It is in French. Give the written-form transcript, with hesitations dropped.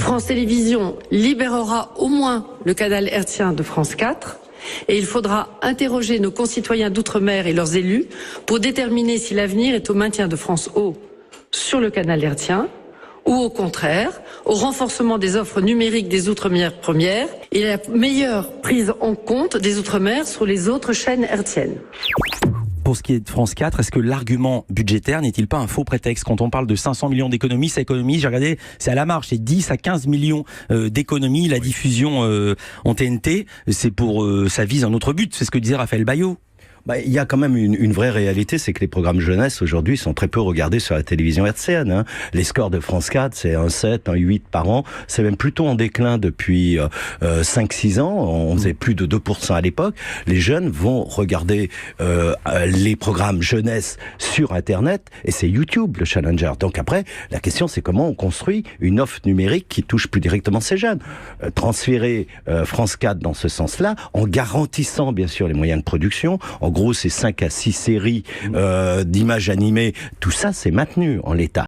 France Télévisions libérera au moins le canal hertzien de France 4. Et il faudra interroger nos concitoyens d'outre-mer et leurs élus pour déterminer si l'avenir est au maintien de France O sur le canal hertzien ou au contraire au renforcement des offres numériques des outre-mer premières et la meilleure prise en compte des outre-mer sur les autres chaînes hertziennes. Pour ce qui est de France 4, est-ce que l'argument budgétaire n'est-il pas un faux prétexte? Quand on parle de 500 millions d'économies, cette économie, j'ai regardé, c'est à la marge, c'est 10 à 15 millions d'économies. La diffusion en TNT, c'est pour, ça vise un autre but, c'est ce que disait Raphaël Bayot. Il y a quand même une vraie réalité, c'est que les programmes jeunesse aujourd'hui sont très peu regardés sur la télévision hertzienne. Hein. Les scores de France 4, c'est un 7, un 8 par an. C'est même plutôt en déclin depuis 5-6 ans. On faisait plus de 2% à l'époque. Les jeunes vont regarder les programmes jeunesse sur Internet et c'est YouTube le challenger. Donc après, la question c'est comment on construit une offre numérique qui touche plus directement ces jeunes. Transférer France 4 dans ce sens-là, en garantissant bien sûr les moyens de production. En gros, c'est 5 à 6 séries d'images animées. Tout ça, c'est maintenu en l'état.